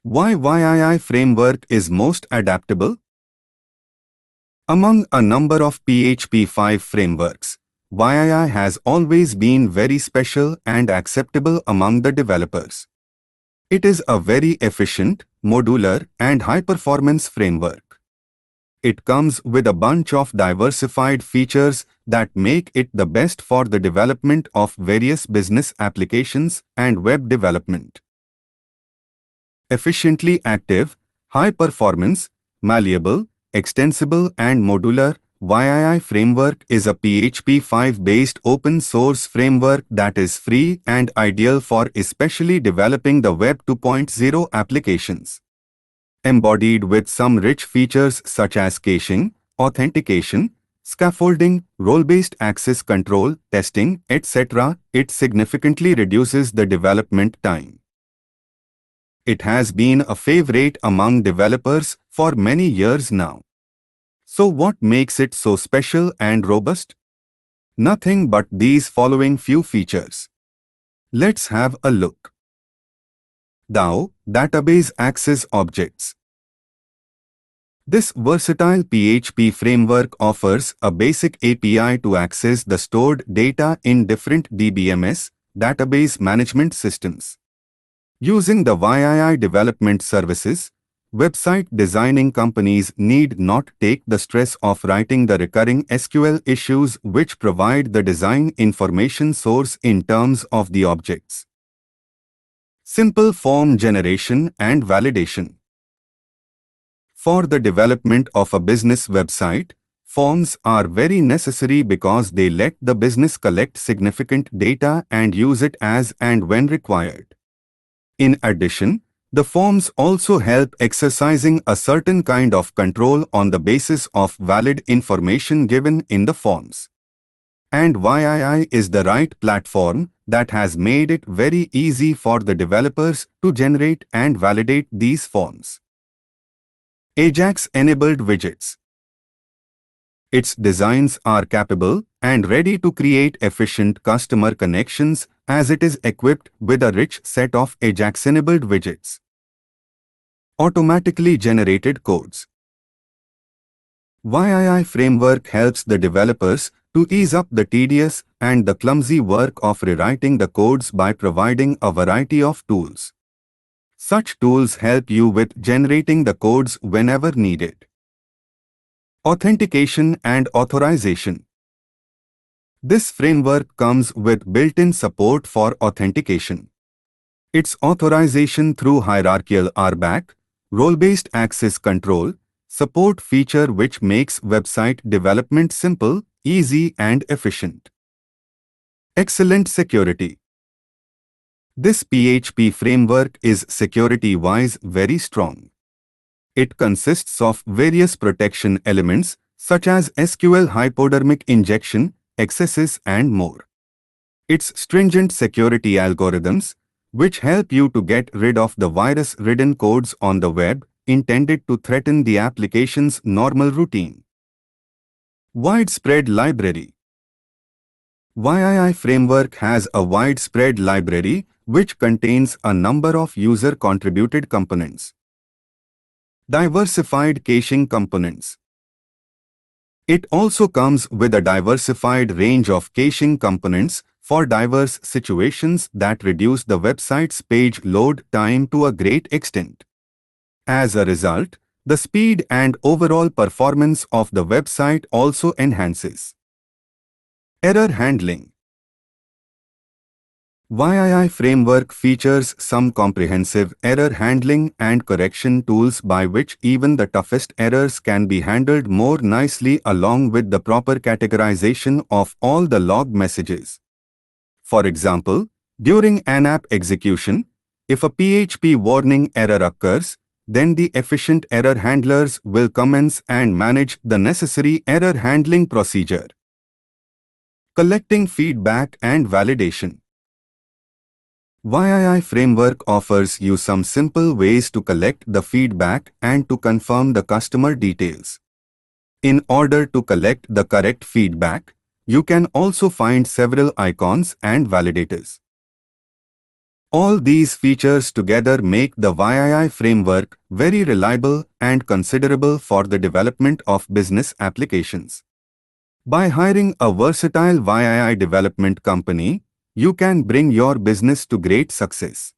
Why YII framework is most adaptable? Among a number of PHP 5 frameworks, YII has always been very special and acceptable among the developers. It is a very efficient, modular, and high-performance framework. It comes with a bunch of diversified features that make it the best for the development of various business applications and web development. Efficiently active, high performance, malleable, extensible and modular, YII framework is a PHP 5 based open source framework that is free and ideal for especially developing the Web 2.0 applications. Embodied with some rich features such as caching, authentication, scaffolding, role-based access control, testing, etc., it significantly reduces the development time. It has been a favorite among developers for many years now. So what makes it so special and robust? Nothing but these following few features. Let's have a look. DAO, Database Access Objects. This versatile PHP framework offers a basic API to access the stored data in different DBMS, database management systems. Using the YII development services, website designing companies need not take the stress of writing the recurring SQL issues which provide the design information source in terms of the objects. Simple form generation and validation. For the development of a business website, forms are very necessary because they let the business collect significant data and use it as and when required. In addition, the forms also help exercising a certain kind of control on the basis of valid information given in the forms. And YII is the right platform that has made it very easy for the developers to generate and validate these forms. Ajax-enabled widgets. Its designs are capable and ready to create efficient customer connections as it is equipped with a rich set of Ajax-enabled widgets. Automatically generated codes. YII framework helps the developers to ease up the tedious and the clumsy work of rewriting the codes by providing a variety of tools. Such tools help you with generating the codes whenever needed. Authentication and authorization. This framework comes with built-in support for authentication. Its authorization through hierarchical RBAC, role-based access control, support feature which makes website development simple, easy and efficient. Excellent security. This PHP framework is security-wise very strong. It consists of various protection elements such as SQL hypodermic injection, accesses and more. Its stringent security algorithms, which help you to get rid of the virus-ridden codes on the web, intended to threaten the application's normal routine. Widespread library. YII framework has a widespread library which contains a number of user-contributed components. Diversified caching components. It also comes with a diversified range of caching components for diverse situations that reduce the website's page load time to a great extent. As a result, the speed and overall performance of the website also enhances. Error handling. YII framework features some comprehensive error handling and correction tools by which even the toughest errors can be handled more nicely along with the proper categorization of all the log messages. For example, during an app execution, if a PHP warning error occurs, then the efficient error handlers will commence and manage the necessary error handling procedure. Collecting feedback and validation. YII framework offers you some simple ways to collect the feedback and to confirm the customer details. In order to collect the correct feedback, you can also find several icons and validators. All these features together make the YII framework very reliable and considerable for the development of business applications. By hiring a versatile YII development company, you can bring your business to great success.